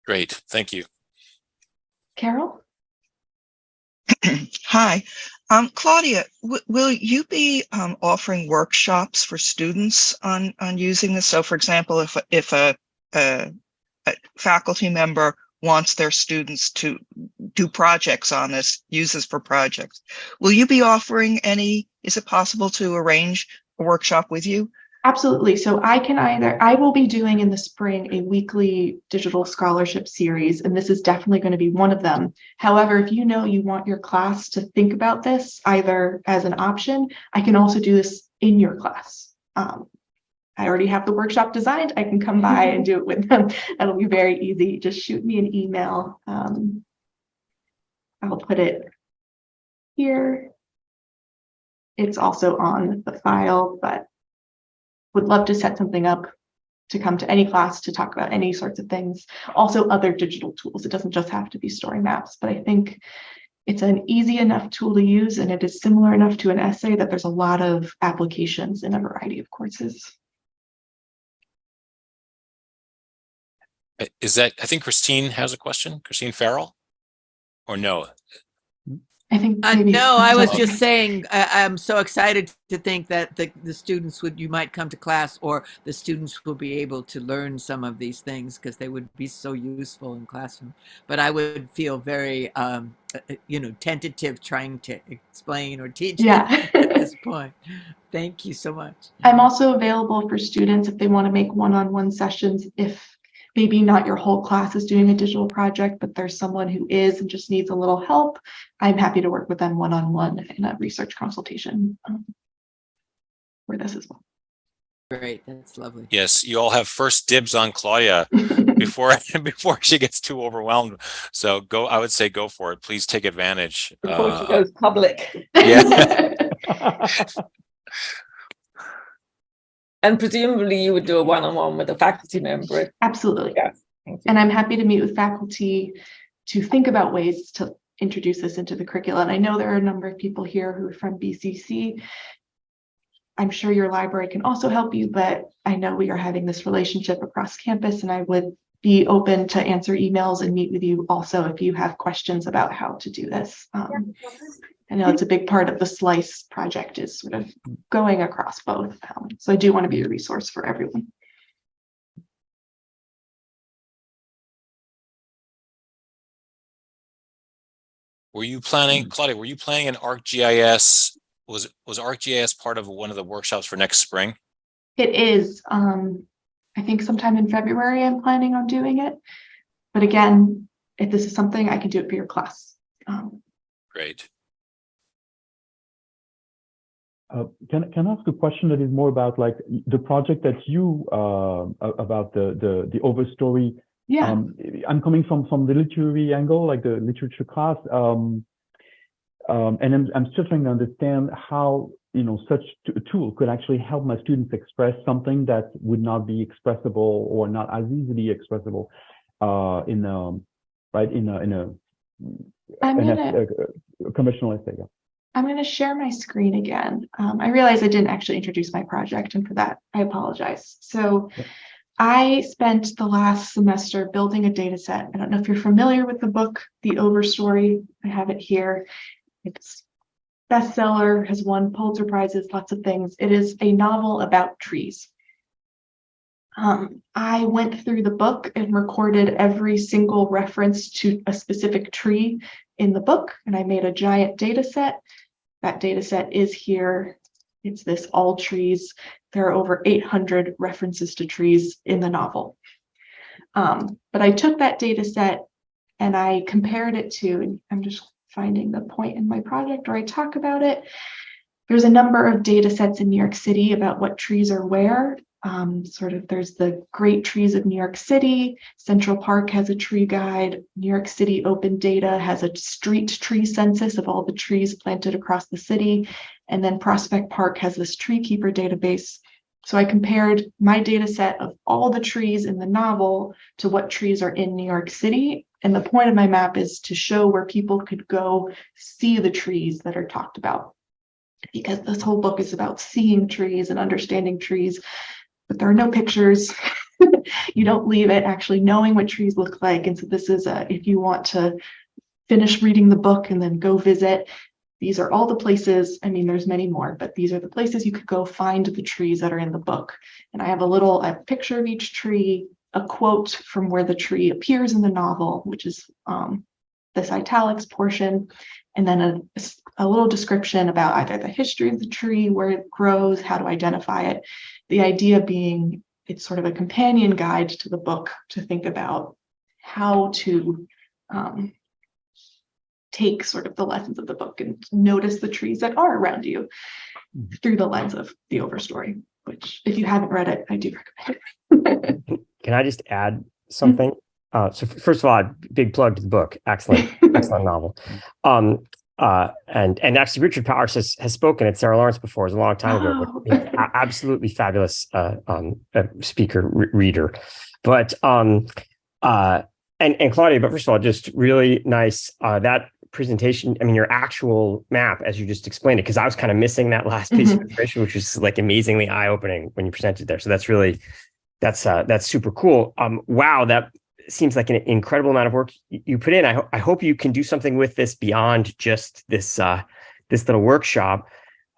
Great, thank you. Carol? Hi, Claudia, will you be offering workshops for students on using this? So for example, if a faculty member wants their students to do projects on this, use this for projects, will you be offering any, is it possible to arrange a workshop with you? Absolutely. So I will be doing in the spring a weekly digital scholarship series, and this is definitely going to be one of them. However, if you know you want your class to think about this either as an option, I can also do this in your class. I already have the workshop designed. I can come by and do it with them. That'll be very easy. Just shoot me an email. I'll put it here. It's also on the file, but would love to set something up to come to any class to talk about any sorts of things. Also other digital tools. It doesn't just have to be StoryMaps, but I think it's an easy enough tool to use, and it is similar enough to an essay that there's a lot of applications in a variety of courses. Is that, I think Christine has a question, Christine Farrell, or no? I think maybe no, I was just saying, I'm so excited to think that the students you might come to class, or the students will be able to learn some of these things because they would be so useful in classroom. But I would feel very, tentative trying to explain or teach at this point. Thank you so much. I'm also available for students if they want to make one-on-one sessions, if maybe not your whole class is doing a digital project, but there's someone who is and just needs a little help. I'm happy to work with them one-on-one in a research consultation for this as well. Great, that's lovely. Yes, you all have first dibs on Claudia before she gets too overwhelmed. So I would say go for it. Please take advantage. Before she goes public. Yeah. And presumably you would do a one-on-one with a faculty member. Absolutely. Yes. And I'm happy to meet with faculty to think about ways to introduce this into the curriculum. I know there are a number of people here who are from BCC. I'm sure your library can also help you, but I know we are having this relationship across campus, and I would be open to answer emails and meet with you also if you have questions about how to do this. I know it's a big part of the SLICE project is sort of going across both. So I do want to be a resource for everyone. Were you planning, Claudia, were you planning an ArcGIS? Was ArcGIS part of one of the workshops for next spring? It is. I think sometime in February I'm planning on doing it. But again, if this is something, I can do it for your class. Great. Can I ask a question that is more about like the project that you about the overstory? Yeah. I'm coming from the literary angle, like the literature class, and I'm still trying to understand how such a tool could actually help my students express something that would not be expressible or not as easily expressible in a conventional essay. Yeah. I'm going to share my screen again. I realize I didn't actually introduce my project, and for that, I apologize. So I spent the last semester building a data set. I don't know if you're familiar with the book, The Overstory. I have it here. It's bestseller, has won Pulitzer Prizes, lots of things. It is a novel about trees. I went through the book and recorded every single reference to a specific tree in the book, and I made a giant data set. That data set is here. It's this all trees. There are over 800 references to trees in the novel. But I took that data set and I compared it to, and I'm just finding the point in my project where I talk about it. There's a number of data sets in New York City about what trees are where. There's the Great Trees of New York City. Central Park has a tree guide. New York City Open Data has a street tree census of all the trees planted across the city. And then Prospect Park has this tree keeper database. So I compared my data set of all the trees in the novel to what trees are in New York City. And the point of my map is to show where people could go see the trees that are talked about. Because this whole book is about seeing trees and understanding trees, but there are no pictures. You don't leave it actually knowing what trees look like. And so this is if you want to finish reading the book and then go visit, these are all the places. I mean, there's many more, but these are the places you could go find the trees that are in the book. And I have a picture of each tree, a quote from where the tree appears in the novel, which is this italics portion, and then a little description about either the history of the tree, where it grows, how to identify it. The idea being it's sort of a companion guide to the book to think about how to take sort of the lessons of the book and notice the trees that are around you through the lens of the overstory, which if you haven't read it, I do recommend. Can I just add something? So first of all, big plug to the book. Excellent, excellent novel. And actually Richard Powers has spoken at Sarah Lawrence before. It was a long time ago, but absolutely fabulous speaker, reader. But and Claudia, but first of all, just really nice that presentation. I mean, your actual map, as you just explained it, because I was kind of missing that last piece of information, which was like amazingly eye-opening when you presented there. So that's really that's super cool. Wow, that seems like an incredible amount of work you put in. I hope you can do something with this beyond just this this little workshop.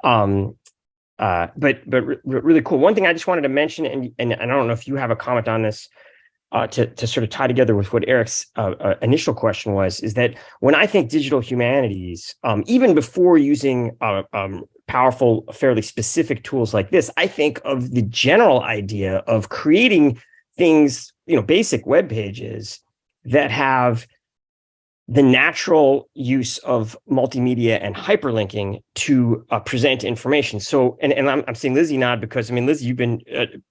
But really cool. One thing I just wanted to mention, and I don't know if you have a comment on this, to sort of tie together with what Eric's initial question was, is that when I think digital humanities, even before using powerful, fairly specific tools like this, I think of the general idea of creating things, basic web pages that have the natural use of multimedia and hyperlinking to present information. So, and I'm saying Lizzie nod because, Lizzie, you've been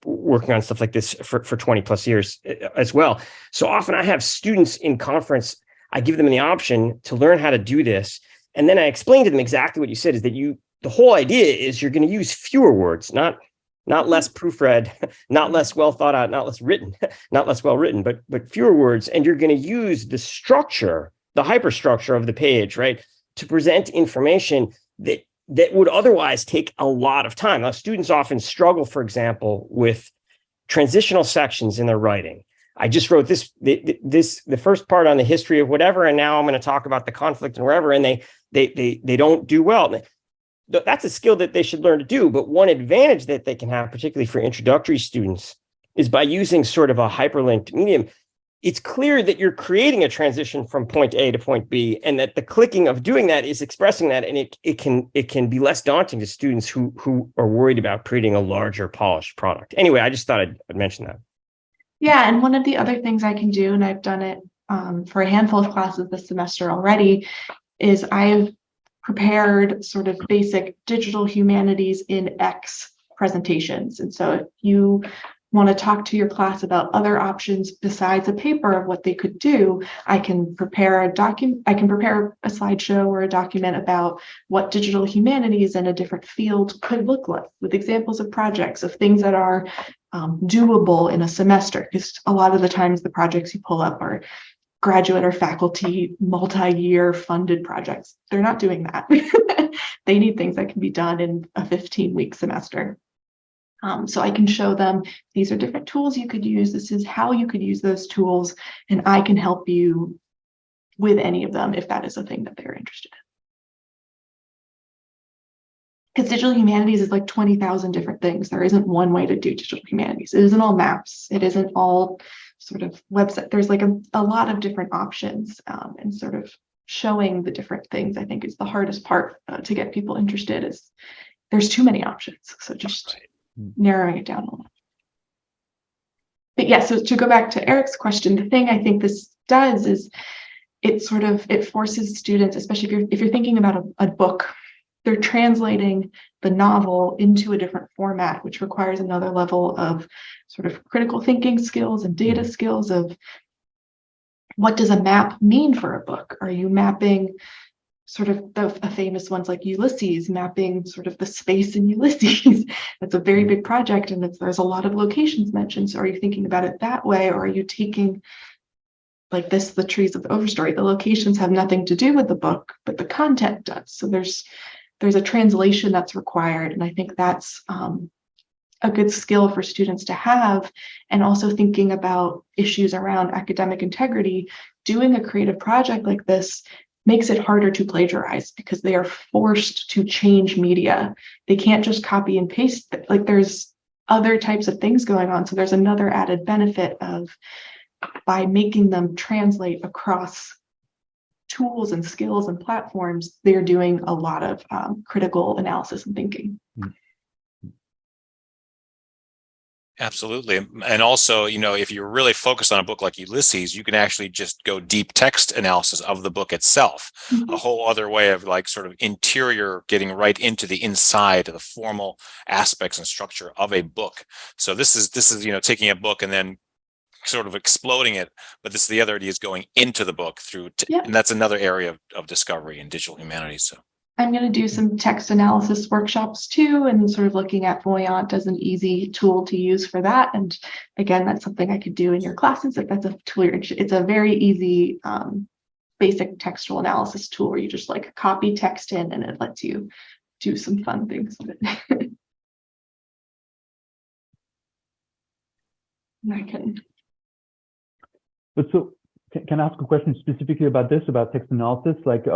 working on stuff like this for 20 plus years as well. So often I have students in conference, I give them the option to learn how to do this. And then I explain to them exactly what you said, is that the whole idea is you're going to use fewer words, not less proofread, not less well thought out, not less well written, but fewer words. And you're going to use the structure, the hyperstructure of the page, right, to present information that would otherwise take a lot of time. Now, students often struggle, for example, with transitional sections in their writing. I just wrote the first part on the history of whatever, and now I'm going to talk about the conflict and wherever, and they don't do well. That's a skill that they should learn to do. But one advantage that they can have, particularly for introductory students, is by using sort of a hyperlinked medium. It's clear that you're creating a transition from point A to point B, and that the clicking of doing that is expressing that, and it can be less daunting to students who are worried about creating a larger, polished product. Anyway, I just thought I'd mention that. Yeah, and one of the other things I can do, and I've done it for a handful of classes this semester already, is I've prepared sort of basic digital humanities in X presentations. And so if you want to talk to your class about other options besides a paper of what they could do, I can prepare a slideshow or a document about what digital humanities in a different field could look like, with examples of projects, of things that are doable in a semester. Because a lot of the times the projects you pull up are graduate or faculty multi-year funded projects. They're not doing that. They need things that can be done in a 15-week semester. So I can show them, these are different tools you could use. This is how you could use those tools. And I can help you with any of them if that is a thing that they're interested in. Because digital humanities is like 20,000 different things. There isn't one way to do digital humanities. It isn't all maps. It isn't all sort of website. There's like a lot of different options, and sort of showing the different things, I think, is the hardest part to get people interested. Is there's too many options. So just narrowing it down a lot. But yeah, so to go back to Eric's question, the thing I think this does is it forces students, especially if you're thinking about a book, they're translating the novel into a different format, which requires another level of sort of critical thinking skills and data skills of what does a map mean for a book? Are you mapping sort of a famous ones like Ulysses, mapping sort of the space in Ulysses. That's a very big project, and there's a lot of locations mentioned. So are you thinking about it that way, or are you taking like this, the trees of the overstory? The locations have nothing to do with the book, but the content does. So there's a translation that's required, and I think that's a good skill for students to have. And also thinking about issues around academic integrity. Doing a creative project like this makes it harder to plagiarize because they are forced to change media. They can't just copy and paste. Like there's other types of things going on. So there's another added benefit of, by making them translate across tools and skills and platforms, they're doing a lot of critical analysis and thinking. Absolutely. And also, you know, if you're really focused on a book like Ulysses, you can actually just go deep text analysis of the book itself, a whole other way of like sort of interior, getting right into the inside of the formal aspects and structure of a book. So this is, you know, taking a book and then sort of exploding it. But this, the other idea is going into the book through, and that's another area of discovery in digital humanities. So I'm going to do some text analysis workshops too, and sort of looking at Voyant as an easy tool to use for that. And again, that's something I could do in your classes if that's a tool you're interested in. It's a very easy basic textual analysis tool where you just like copy text in and it lets you do some fun things with it. And I can. But so can I ask a question specifically about this, about text analysis? Like,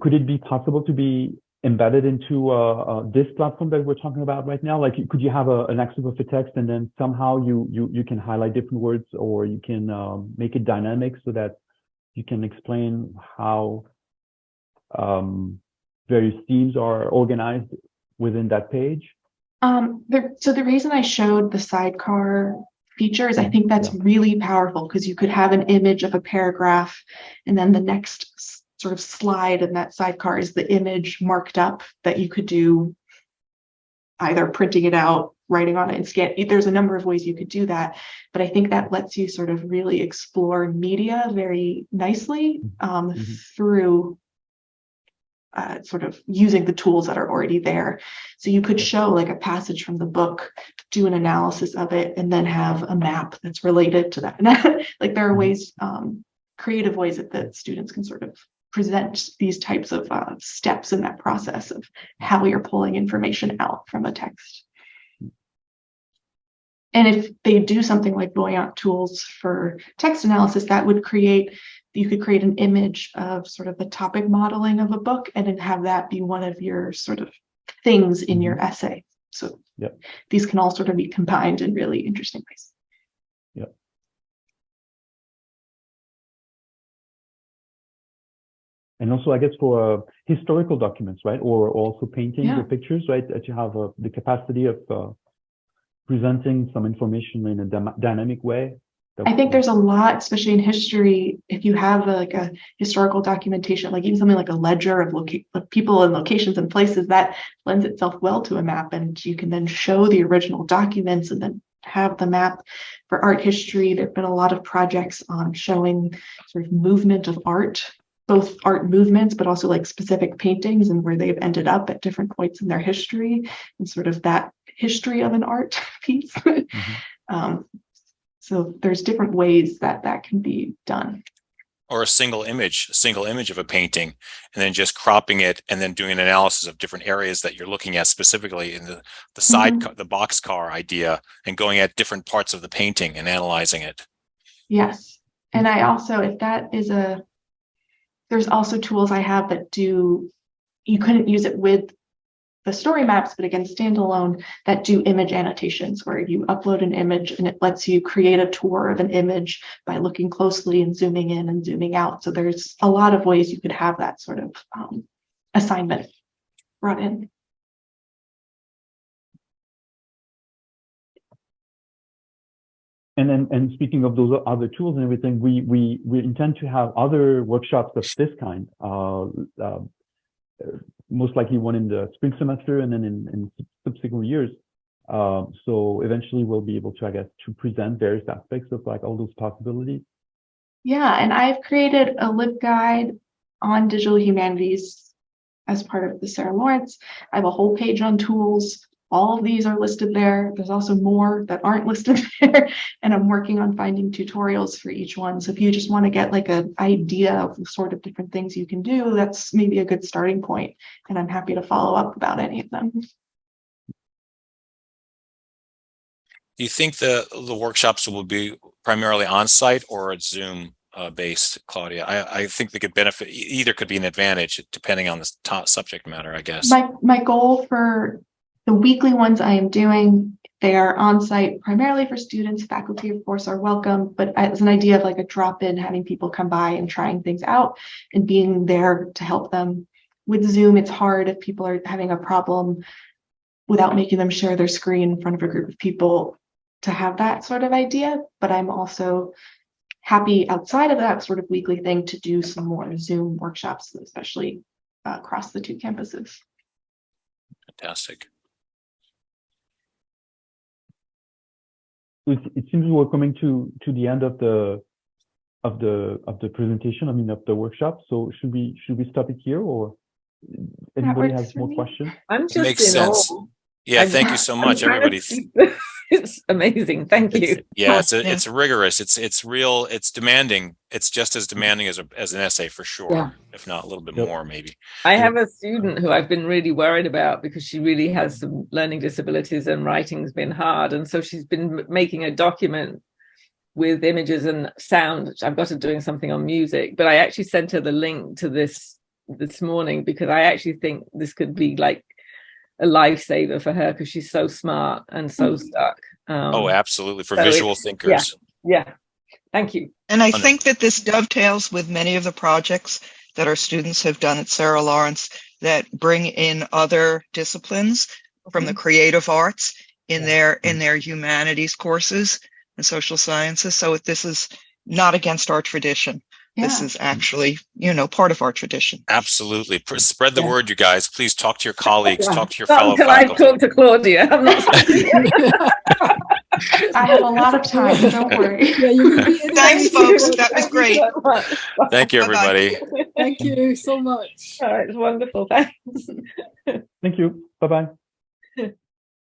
could it be possible to be embedded into this platform that we're talking about right now? Like, could you have an excerpt of a text and then somehow you can highlight different words, or you can make it dynamic so that you can explain how various themes are organized within that page? So the reason I showed the sidecar feature is I think that's really powerful, because you could have an image of a paragraph and then the next sort of slide in that sidecar is the image marked up that you could do either printing it out, writing on it, and scan. There's a number of ways you could do that, but I think that lets you sort of really explore media very nicely through sort of using the tools that are already there. So you could show like a passage from the book, do an analysis of it, and then have a map that's related to that. Like there are ways, creative ways that students can sort of present these types of steps in that process of how you're pulling information out from a text. And if they do something like Voyant tools for text analysis, that would create, you could create an image of sort of the topic modeling of a book and then have that be one of your sort of things in your essay. So these can all sort of be combined in really interesting ways. And also, I guess for historical documents, right? Or also paintings or pictures, right? That you have the capacity of presenting some information in a dynamic way. I think there's a lot, especially in history, if you have like a historical documentation, like even something like a ledger of people and locations and places, that lends itself well to a map, and you can then show the original documents and then have the map. For art history, there have been a lot of projects on showing sort of movement of art, both art movements, but also like specific paintings and where they've ended up at different points in their history and sort of that history of an art piece. So there's different ways that that can be done. Or a single image of a painting, and then just cropping it and then doing an analysis of different areas that you're looking at specifically in the side, the boxcar idea, and going at different parts of the painting and analyzing it. Yes. And I also, if that is there's also tools I have that do, you couldn't use it with the story maps, but again, standalone, that do image annotations where you upload an image and it lets you create a tour of an image by looking closely and zooming in and zooming out. So there's a lot of ways you could have that sort of assignment brought in. And speaking of those other tools and everything, we intend to have other workshops of this kind. Most likely one in the spring semester and then in subsequent years. So eventually we'll be able to, I guess, to present various aspects of like all those possibilities. Yeah, and I've created a LibGuide on digital humanities as part of the Sarah Lawrence. I have a whole page on tools. All of these are listed there. There's also more that aren't listed there. And I'm working on finding tutorials for each one. So if you just want to get like an idea of the sort of different things you can do, that's maybe a good starting point. And I'm happy to follow up about any of them. Do you think the workshops will be primarily on-site or at Zoom based, Claudia? I think they could benefit, either could be an advantage depending on the top subject matter, I guess. My goal for the weekly ones I am doing, they are on-site primarily for students. Faculty, of course, are welcome, but as an idea of like a drop-in, having people come by and trying things out and being there to help them. With Zoom, it's hard if people are having a problem without making them share their screen in front of a group of people to have that sort of idea, but I'm also happy outside of that sort of weekly thing to do some more Zoom workshops, especially across the two campuses. Fantastic. It seems we're coming to the end of the presentation. I mean, of the workshop. So should we stop it here, or anybody has more questions? I'm just Makes sense. Yeah, thank you so much, everybody. It's amazing. Thank you. It's rigorous. It's real. It's demanding. It's just as demanding as an essay for sure, if not a little bit more, maybe. I have a student who I've been really worried about because she really has some learning disabilities and writing's been hard, and so she's been making a document with images and sound. I've got her doing something on music, but I actually sent her the link to this morning because I actually think this could be like a lifesaver for her because she's so smart and so stuck. Oh, absolutely. For visual thinkers. Yeah. Thank you. And I think that this dovetails with many of the projects that our students have done at Sarah Lawrence that bring in other disciplines from the creative arts in their humanities courses and social sciences. So this is not against our tradition. This is actually, part of our tradition. Absolutely. Spread the word, you guys. Please talk to your colleagues, talk to your fellow faculty. I talk to Claudia. I'm not I have a lot of time. Don't worry. Thanks, folks. That was great. Thank you, everybody. Thank you so much. All right, it's wonderful. Thanks. Thank you. Bye-bye.